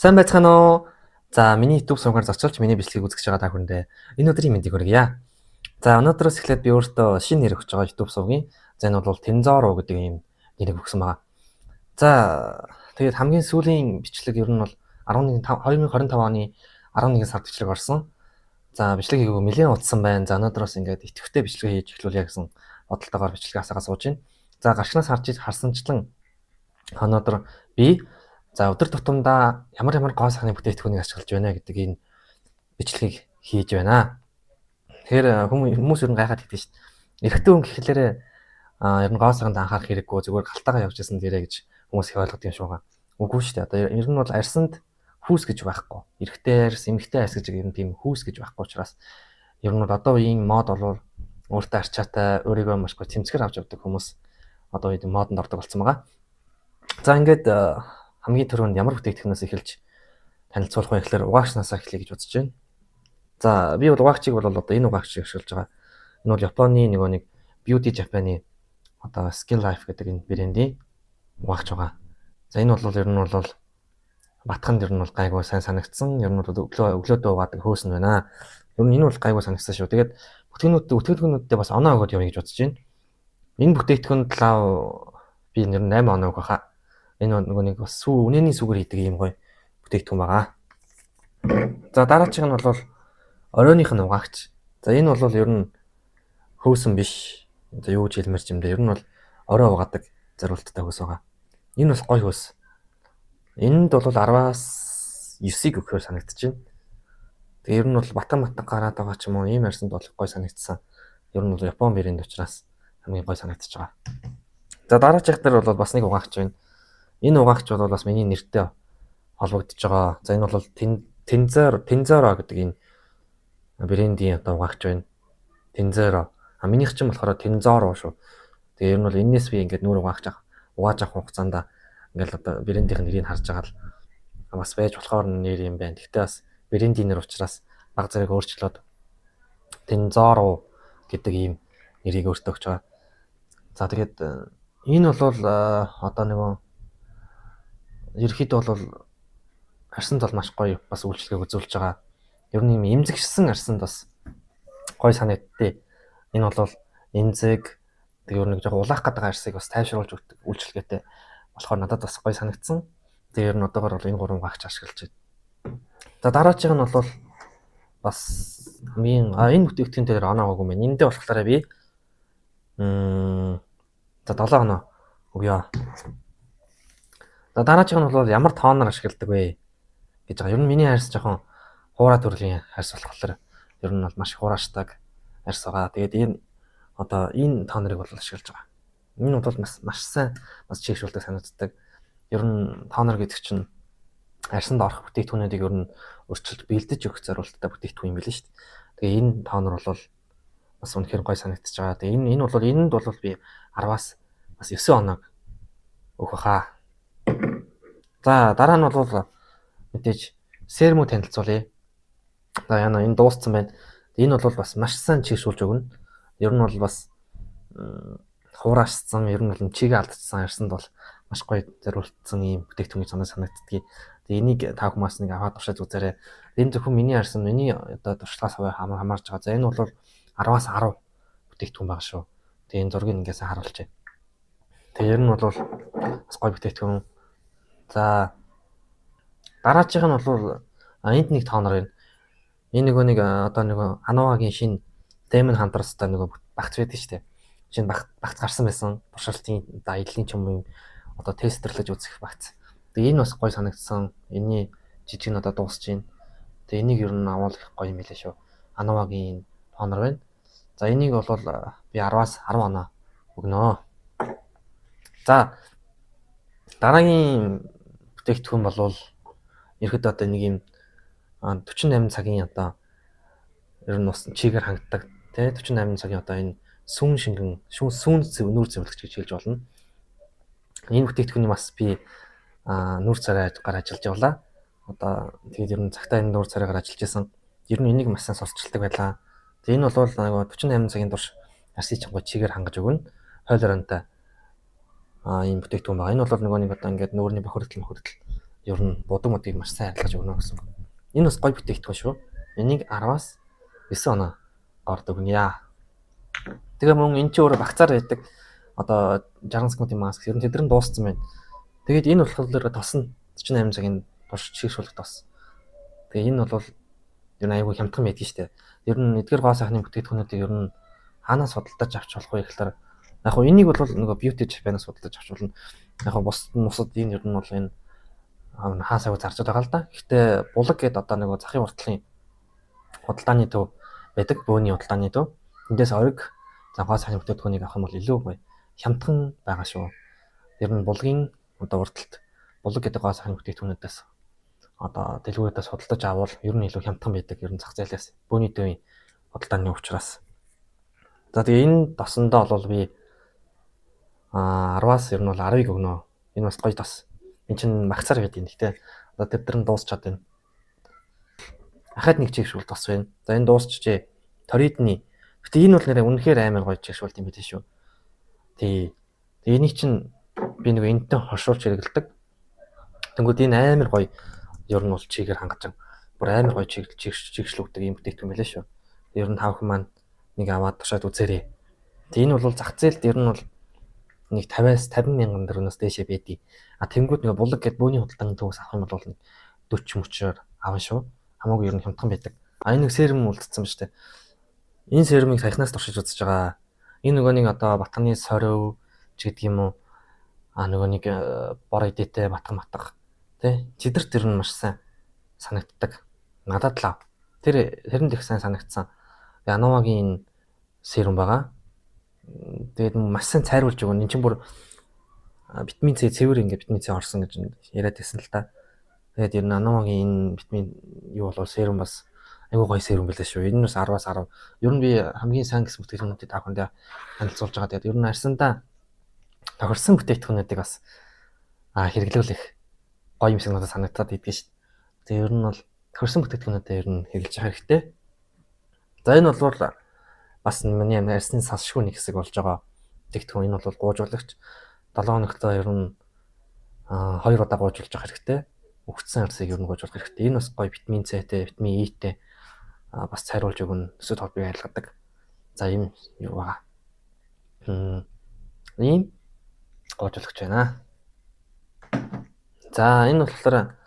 Сайн байцгаана уу? За, миний YouTube сувгаар зочилж миний бичлэгийг үзэж байгаа та бүхэндээ энэ өдрийн мэндийг хүргье. За, өнөөдрөөс эхлээд би өөртөө шинэ нэр өгч байгаа YouTube сувгийн. За, энэ бол Тэнзоро гэдэг ийм нэрийг өгсөн байгаа. За, тэгээд хамгийн сүүлийн бичлэг ер нь бол 2025 оны 11 сард бичлэг орсон. За, бичлэг хийгээгүй нэлээд удсан байна. За, өнөөдрөөс ингээд идэвхтэй бичлэг хийж эхлүүлье гэсэн бодолтойгоор бичлэг асаагаа сууж байна. За, гаршнаас харсанчлан өнөөдөр би өдөр тутамдаа ямар гоо сайхны бүтээгдэхүүнийг ашиглаж байна гэдэг энэ бичлэгийг хийж байна. Тэгэхээр хүмүүс ер нь гайхаад идэв шүү дээ. Эрэгтэй хүн гэхлээрээ ер нь гоо сайханд анхаарах хэрэггүй зүгээр галтаагаа явж исэн дээрээ гэж хүмүүс их ойлгодог юм шиг байгаа. Үгүй шүү дээ. Одоо ер нь бол арьсанд хүүс гэж байхгүй. Эрэгтэй арьс, эмэгтэй арьс гэж ер нь тийм хүүс гэж байхгүй учраас ер нь бол одоо үеийн мод бол өөртөө арчаатай өөрийгөө маш гоо тэмцгэр авч явдаг хүмүүс одоо үед модонд ордог болсон байгаа. За ингээд хамгийн түрүүнд ямар бүтээгдэхүүнээс эхэлж танилцуулах вэ гэхээр угаагчнаас эхлэе гэж бодож байна. За, би бол угаагчийг бол одоо энэ угаагчийг ашиглаж байгаа. Энэ бол Японы нэг Beauty Japan-ы одоо Skin Life гэдэг энэ брендийн угаагч байгаа. За, энэ бол ер нь бол батханд ер нь бол гайгүй сайн санагдсан. Ер нь бол өглөөдөө угаадаг хөөс нь байна. Ер нь энэ бол гайгүй санагдсан шүү. Тэгээд бүтээгдэхүүнүүддээ бас оноо өгөөд явъя гэж бодож байна. Энэ бүтээгдэхүүн талаа би ер нь 8 оноо өгөх хаа. Энэ нэг бас үнэний сүгээр хийдэг юм гоё бүтээгдэхүүн байгаа. За, дараачих нь бол оройных нь угаагч. За, энэ бол ер нь хөөсөн биш. За, юу гэж хэлмэрч юм бэ? Ер нь бол орой угаадаг зориулттай хөөс байгаа. Энэ бас гоё хөөс. Энд бол 10-аас 9-ийг өгөхөөр санагдаж байна. Тэгээ ер нь бол батан гараад байгаа ч юм уу ийм арьсанд бол гоё санагдсан. Ер нь бол Япон брэнд учраас хамгийн гоё санагдаж байгаа. За, дараачих дээр бол бас нэг угаагч байна. Энэ угаагч бол бас миний нэртэй холбогдож байгаа. За, энэ бол Tenzoro гэдэг энэ брендийн одоо угаагч байна. Tenzoro. Минийх ч юм болохоор Tenzoro шүү. Тэгээ ер нь бол энэс би ингээд нүүр угааж авах хугацаанд ингээд одоо брендийн нэрийг харж байгаа л бас байж болохоор нэр юм байна. Гэхдээ бас брендийн нэр учраас баг зэрэг өөрчлөөд Tenzoro гэдэг ийм нэрийг өөртөө өгч байгаа. За, тэгээд энэ бол одоо нэг ерөөхдөө бол арьсанд бол маш гоё бас үйлчлэгийг үзүүлж байгаа. Ер нь юм эмзэгшсэн арьсанд бас гоё санагдтыг. Энэ бол эмзэг тэг ер нь жоохон улаах гэдэг арьсыг бас тайвшруулж өгдөг үйлчлэгээтэй болохоор надад бас гоё санагдсан. Тэгээ ер нь одоогоор бол энэ гурван багч ашиглаж байна. За, дараачих нь бол бас хамгийн энэ бүтээгдэхүүн дээр оноо өгөөгүй мэн. Эндээ болохоор би за 7 оноо өгье. За, дараачих нь бол ямар тооноор ашигладаг вэ гэж байгаа. Ер нь миний арьс жоохон хуурай төрлийн арьс болохоор ер нь бол маш хуурайшдаг арьс байгаа. Тэгээд энэ тоонорыг бол ашиглаж байгаа. Энэ бол маш сайн бас чийгшүүлдэг санагддаг. Ер нь тоонор гэдэг чинь арьсанд орох бүтээгдэхүүнүүдийг ер нь өөрчилж бэлдэж өгөх зорилттой бүтээгдэхүүн юм билээ шүү дээ. Тэгээ энэ тоонор бол бас үнэхээр гоё санагдаж байгаа. Тэгээ энд бол би 10-аас бас 9 оног өгөх хаа. За, дараа нь бол мэдээж сермо танилцуулъя. За, энэ дууссан байна. Энэ бол бас маш сайн чийгшүүлж өгнө. Ер нь бол бас хуурайшсан, ер нь бол чигээ алдчихсан арьсанд бол маш гоё зориулсан ийм бүтээгдэхүүн санагддаг. Тэгээ энийг та хүмүүс нэг аваад туршиж үзээрэй. Энэ зөвхөн миний арьсан, миний одоо туршлагаас хамаарж байгаа. За, энэ бол 10-аас 10 бүтээгдэхүүн байгаа шүү. Тэгээ энэ зургийг ингээс харуулъя. Тэгээ ер нь бол бас гоё бүтээгдэхүүн. За, дараачих нь бол энд нэг тоонор байна. Энэ нэг одоо Hanwha-гийн шинэ Demon Hunters-тай багц байдаг шүү дээ. Шинэ багц гарсан байсан. Туршилтын эдлийн ч юм уу одоо тестерлэж үзэх багц. Тэгээ энэ бас гоё санагдсан. Энийний жижиг нь одоо дуусж байна. Тэгээ энийг ер нь аваад их гоё юм билээ шүү. Hanwha-гийн тоонор байна. За, энийг бол би 10-аас 10 оноо өгнө. За, дараагийн бүтээгдэхүүн бол ерхэд одоо нэг юм 48 цагийн одоо ер нь ус чигээр хангдаг тий 48 цагийн одоо энэ сүүн нүүр цэвэрлэгч гэж хэлж болно. Энэ бүтээгдэхүүний бас би нүүр царайгаар ажиллаж явлаа. Одоо тэгээд ер нь цагтаа энэ нүүр царайгаар ажиллаж исэн. Ер нь энийг маш сайн сурталчилдаг байлаа. Тэгээд энэ бол нэг 48 цагийн турш арсыг чангой чигээр хангаж өгнө. Хойл оронтой ийм бүтээгдэхүүн байгаа. Энэ бол нэг одоо ингээд нүүрний бохирдол ер нь будаг модыг маш сайн арилгаж өгнө гэсэн. Энэ бас гоё бүтээгдэхүүн шүү. Энийг 10-аас 9 оноо ордог гинэ. Тэгээ мөн эн чинь өөрөө багцаар байдаг. Одоо 60 секундын маск ер нь тэдэр нь дууссан байна. Тэгээд энэ болохоор тос нь 48 цагийн турш чийгшүүлэх тос. Тэгээ энэ бол ер нь аюул хямдхан байдаг шүү дээ. Ер нь эдгээр гоо сайхны бүтээгдэхүүнүүдийг ер нь хаанаас судалдаж авч болох вэ гэхээр яг хөө энийг бол нөгөө beauty Japan-аас судалдаж авч болно. Яг хөө бусад энэ ер нь бол энэ хаасайг зарж байгаа л да. Гэхдээ булаг гэдэг одоо нөгөө захын уртлын худалдааны төв байдаг, бөөний худалдааны төв. Эндээс ориг гоо сайхны бүтээгдэхүүнийг авах юм бол илүү гоё хямдхан байгаа шүү. Ер нь булгийн одоо урталт булаг гэдэг гоо сайхны бүтээгдэхүүнүүдээс одоо дэлгүүрээс худалдаж авал ер нь илүү хямдхан байдаг. Ер нь зах зээлээс бөөний төвийн худалдааны учраас. За тэгээ энэ тосондоо бол би 10-аас ер нь бол 10-ыг өгнө. Энэ бас гоё тос. Энд чинь магцаар байдаг юм. Гэтэ одоо тэд нар дуусчаад байна. Ахаад нэг чигшүүл тос байна. За энэ дуусчихжээ. Торидны. Гэтэ энэ бол нэрээ үнэхээр амар гоё чигшүүлт юм биш үү. Тэгээ энийг чинь би нэг энтэй хошуулж хэрэгэлдэг. Тэнгүүд энэ амар гоё ер нь бол чигээр хангаж бүр амар гоё чигшлүүлдэг юм бүтээгдэхүүн байлаа шүү. Ер нь тавхан маань нэг аваад тушаад үзээрэй. Тэгээ энэ бол зах зээлд ер нь бол нэг 50-аас 50 мянган төгрөгөөс дээшээ байдгийг. Тэнгүүд нэг булаг гэд бөөний худалдааны төвөөс авах юм бол 40 мөчөөр авна шүү. Хамаагүй ер нь хямдхан байдаг. Энэ нэг серум үлдсэн ба штэ. Энэ серумыг саяхнаас туршиж үзэж байгаа. Энэ нөгөө нэг одоо батганы сорив ч гэдэг юм уу. Нөгөө нэг бор эдээтэй батгах тий. Чидэрт ер нь маш сайн санагддаг. Надад л тэрэнд их сайн санагдсан. Яномагийн серум байгаа. Тэгээд маш сайн цайруулж өгнө. Энд чинь бүр витамин С цэвэр ингээд витамин С орсон гэж яриад байсан л та. Тэгээд ер нь Аномагийн энэ витамин юу болов серум бас айгүй гоё серум байлаа шүү. Энэ нь 10-аас 10. Ер нь би хамгийн сайн гэсэн бүтээгдэхүүнүүдийг та бүхэндээ танилцуулж байгаа. Тэгээд ер нь арьсандаа тохирсон бүтээгдэхүүнүүдийг бас хэрэглүүлэх гоё юм шиг надад санагдаад идэж шүү. Тэгээд ер нь бол тохирсон бүтээгдэхүүнүүдээ ер нь хэрэглэж явах хэрэгтэй. За энэ бол бас миний арьсны салшгүй нэг хэсэг болж байгаа бүтээгдэхүүн. Энэ бол гуужуулагч 7 хоногтой ер нь 2 удаа гуужуулж явах хэрэгтэй. Өгцсөн арьсыг ер нь гуужуулах хэрэгтэй. Энэ бас гоё витамин С-тэй, витамин E-тэй бас цайруулж өгнө. Өсөд холбыг айлгадаг. За ийм юу байгаа. Ийм гуужуулагч байна. За энэ болохоор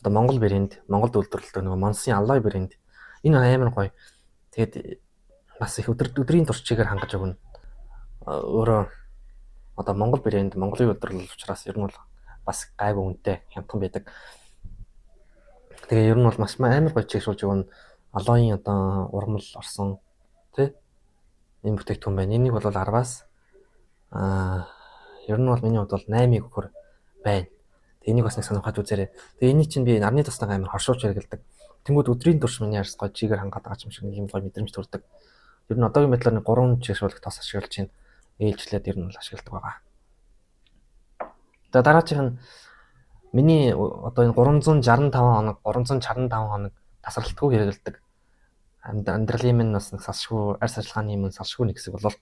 одоо Монгол брэнд, Монголд үйлдвэрлэдэг нөгөө Монсын алой брэнд. Энэ амар гоё. Тэгээд бас их өдрийн туршчигээр хангаж өгнө. Өөрөө одоо Монгол брэнд, Монголын үйлдвэрлэл учраас ер нь бол бас гайгүй үнэтэй хямдхан байдаг. Тэгээ ер нь бол маш амар гоё чигшүүлж өгнө. Алоийн одоо ургамал орсон тий энэ бүтээгдэхүүн байна. Энийг бол 10-аас ер нь бол миний хувьд бол 8-ыг өгөхөр байна. Тэгээ энийг бас нэг сонирхоод үзээрэй. Тэгээ энийг чинь би нарны туснаа амар хоршуулж хэрэгэлдэг. Тэнгүүд өдрийн турш миний арьс гоё чигээр хангаад байгаа юм шиг нэг юм гоё мэдрэмж төрдөг. Ер нь одоогийн байдлаар 3 чигшүүлэх тос ашиглаж чинь ээлжлээд ер нь бол ашигладаг байгаа. За дараачих нь миний одоо энэ 365 хоног 365 хоног тасралтгүй хэрэгэлдэг амьдралын минь бас нэг салшгүй арьс ажиллагааны юм салшгүй нэг хэсэг бол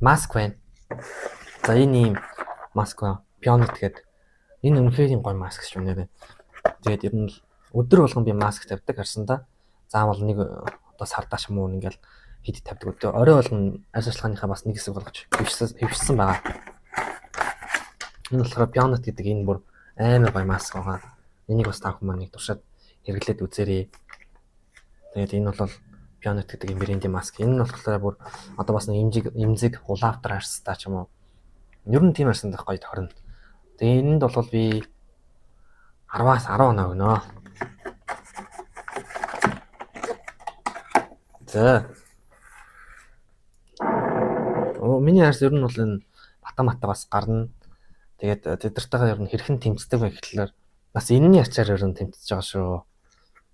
маск байна. За энэ ийм маск ба Pionit гэдэг энэ үнэхээр гоё маск шүү нэрээ. Тэгээд ер нь өдөр болгон би маск тавьдаг арьсандаа. Заавал нэг одоо сардааш юм уу ингээл хэд тавьдаг. Одоо орой болгон арьс ажиллагааныхаа бас нэг хэсэг болгож хөвшсөн байгаа. Энэ болохоор Pionit гэдэг энэ бүр амар гоё маск байгаа. Энийг бас та хүмүүс нэг туршаад хэрэглээд үзээрэй. Тэгээд энэ бол Pionit гэдэг юм брендийн маск. Энэ нь болохоор бүр одоо бас нэг имзэг улаавтар арьстай ч юм уу. Ер нь тийм арьсанд гоё тохирно. Тэгээд энэнд бол би 10-аас 10 оноо өгнө. За. Миний арьс ер нь бол энэ батамата бас гарна. Тэгээд тэдэртэйгээ ер нь хэрхэн тэмцдэг вэ гэхлээр бас энэний ачаар ер нь тэмцэж байгаа шүү.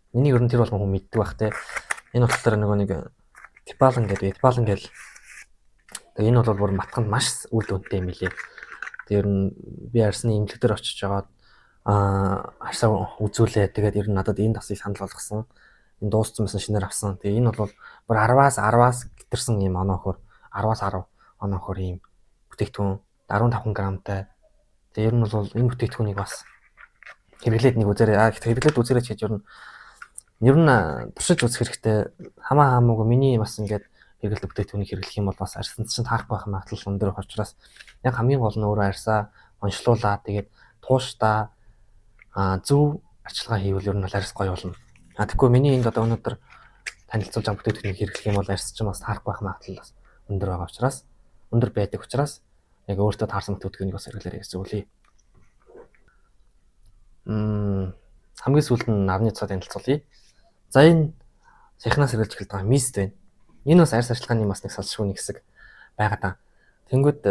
Энийг ер нь тэр болгон хүн мэддэг бах те. Энэ болохоор нөгөө нэг Типалан гэдэг. Тэгээ энэ бол бүр матханд маш үл дүнтэй юм лээ. Тэр нь би арьсны эмнэлэг дээр очиж жагаад арьсаа үзүүлээ. Тэгээд ер нь надад энэ тасыг санал болгосон. Энэ дууссан байсан шинээр авсан. Тэгээ энэ бол бүр 10-аас гитэрсэн юм оноохоор 10-аас 10 оноохоор ийм бүтээгдэхүүн 15 грамтай. Тэгээ ер нь бол энэ бүтээгдэхүүнийг бас хэрэглээд нэг үзээрэй. Хэрэглээд үзээрэй гэж ер нь туршиж үзэх хэрэгтэй. Хамаагүй миний бас ингээд хэрэглэдэг бүтээгдэхүүнийг хэрэглэх юм бол бас арьсанд чинь таарахгүй байх магадлал өндөр учраас яг хамгийн гол нь өөрөө арьсаа онцлуулаад тэгээд тууштай зөв арчилгаа хийвэл ер нь бол арьс гоё болно. Тэгэхгүй миний энд одоо өнөөдөр танилцуулж байгаа бүтээгдэхүүнийг хэрэглэх юм бол арьс чинь бас таарахгүй байх магадлал бас өндөр байгаа учраас өндөр байдаг учраас яг өөртөө таарсан бүтээгдэхүүнийг бас хэрэглээрэй гэж зөвлөе. Хамгийн сүүлд нь нарны цаа танилцуулъя. За энэ саяхнаас хэрэглэж эхэлж байгаа мист байна. Энэ бас арьс арчилгааны бас нэг салшгүй нэг хэсэг байгаа даа. Тэнгүүд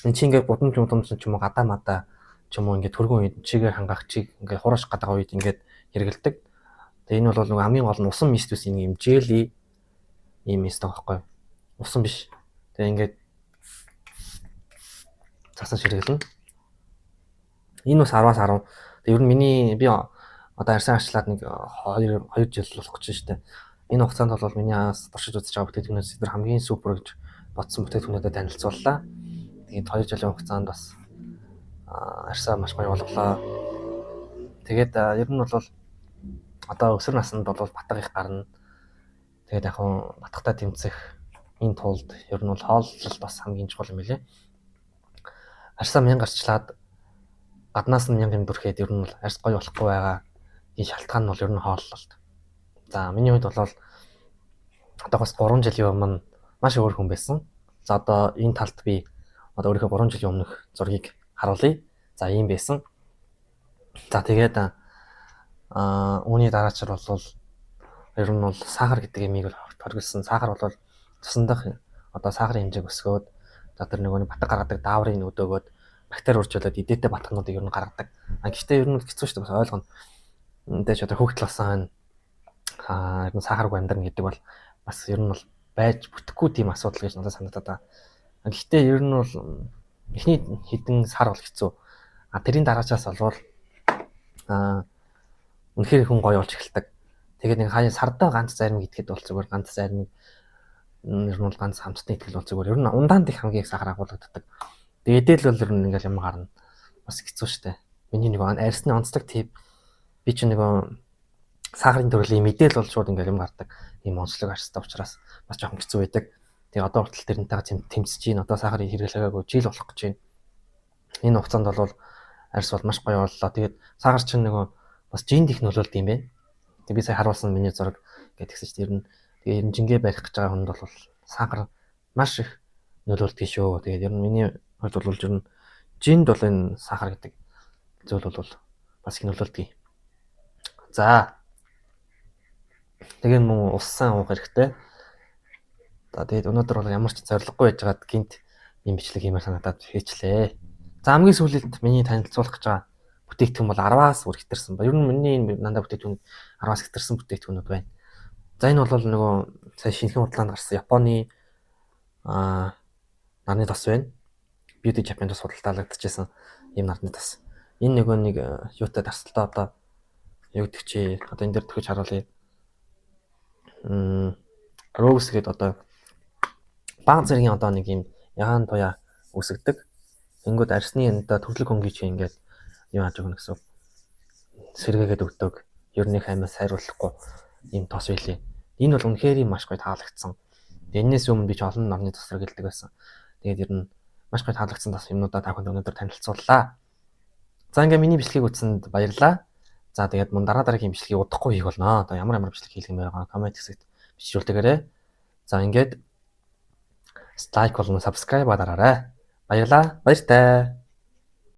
энэ чи ингээд будамж ч юм уу гадаа мадаа ч юм уу ингээд төргөн үед чигээр хангах чиг ингээд хурааш гадаа үед ингээд хэрэгэлдэг. Тэгээ энэ бол нэг хамгийн гол нь усан мист ус нэг юм жели ийм мист байгаа байхгүй. Усан биш. Тэгээ ингээд цасан ширгэлэн. Энэ бас 10-аас 10. Тэгээ ер нь миний би одоо арьсаа арчлаад нэг 2 жил болох гэж байна шүү дээ. Энэ хугацаанд бол миний туршиж үзэж байгаа бүтээгдэхүүнээс зэрэг хамгийн супер гэж бодсон бүтээгдэхүүнүүдэд танилцууллаа. Тэгээд 2 жилийн хугацаанд бас арьсаа маш гоё болголоо. Тэгээд ер нь бол одоо өсвөр наснд бол батга их гарна. Тэгээд яг батгатай тэмцэх энэ тулд ер нь бол хооллолт бас хамгийн чухал юм билээ. Арьсаа 1000 гарчлаад гаднаас нь 1000 дүрхэд ер нь бол арьс гоё болохгүй байгаа. Энэ шалтгаан нь бол ер нь хооллолт. За миний хувьд бол одоогоос 3 жилийн өмнө маш өөр хүн байсан. За одоо энэ талд би одоо өөрийнхөө 3 жилийн өмнөх зургийг харуулъя. За ийм байсан. За тэгээд үүний дараачаар бол ер нь бол сахар гэдэг ямиг хоригдсан. Сахар бол цусндах одоо сахарын хэмжээг өсгөөд за тэр нөгөө батг гаргадаг дааврын өдөөгөөд бактери урьдчилаад эдээтэй батгнуудыг ер нь гаргадаг. Гэхдээ ер нь хэцүү шүү дээ бас ойлгоно. Эндээч одоо хөвгт ласан ер нь сахаргүй амьдрна гэдэг бол бас ер нь бол байж бүтэхгүй тийм асуудал гэж надад санагдаад байна. Гэхдээ ер нь бол эхний хэдэн сар бол хэцүү. Тэрийн дараачаас болвол үнэхээр хүн гоё болж эхэлдэг. Тэгээд нэг хаяа сардаа ганц зарим идэхэд бол зүгээр ганц зарим ер нь бол ганц хамтны итгэл бол зүгээр ер нь ундаанд их хамгийн их сахар агуулдаг. Тэгээд эдэл бол ер нь ингээл юм гарна. Бас хэцүү шттэ. Миний нэг арьсны онцлог тип би ч нэг сахарын төрлийн мэдээл бол шууд ингээл юм гардаг. Ийм онцлог арьстай учраас бас жоохон хэцүү байдаг. Тэгээ одоо хүртэл тэрнтэйгээ тэмцэж гин одоо сахарын хэрэглээгүй жил болох гэж байна. Энэ хугацаанд бол арьс бол маш гоё боллоо. Тэгээд сахар чинь бас жинд их нөлөөлд юм байна. Тэгээ би сая харуулсан миний зураг гэдгийгс чинь ер нь тэгээ ер нь жингээ барих гэж байгаа хүнд бол сахар маш их нөлөөлдөг шүү. Тэгээд ер нь миний хувьд бол ер нь жинд бол энэ сахар гэдэг зүйл бол бас их нөлөөлдөг. За. Тэгээд мөн ус сайн уух хэрэгтэй. За тэгээд өнөөдөр бол ямар ч зориггүй байжгаад гинт юм бичлэг хиймээр санагдаад хийчлээ. За хамгийн сүүлд миний танилцуулах гэж байгаа бүтээгдэхүүн бол 10-аас бүр хэтэрсэн ба. Ер нь миний энэ нандаа бүтээгдэхүүн 10-аас хэтэрсэн бүтээгдэхүүнүүд байна. За энэ бол нөгөө сая шинэхэн худлаанд гарсан Японы нарны тос байна. Beauty Japan-д судалдаалагдчихсан ийм нарны тос. Энэ нөгөө нэг юутай дарсалтай одоо юу гэдэг чи одоо энэ дээр төгөж харуулъя. Rose гэдэг одоо баг зэргийн одоо нэг юм ягаан туяа үсгдэг. Тэнгүүд арьсны энэ төрлөг хөнгий чи ингээд юу хааж өгнө гэсэн сэргээгээд өгдөг. Ернийх аймаас сайруулахгүй ийм тос байлээ. Энэ бол үнэхээр маш гоё таалагдсан. Энээс өмнө би ч олон нарны тосрог гэлдэг байсан. Тэгээд ер нь маш гоё таалагдсан тас юмнуудаа та бүхэнд өнөөдөр танилцууллаа. За ингээ миний бичлэгийг үзсэнд баярлалаа. За тэгээд мөн дараагийн бичлэгийг удахгүй хийх болно. Одоо ямар бичлэг хийх юм байгаа комент хэсэгт бичүүлдэгээрэй. За ингээд лайк болон subscribe дараарай. Баярлалаа. Баяртай.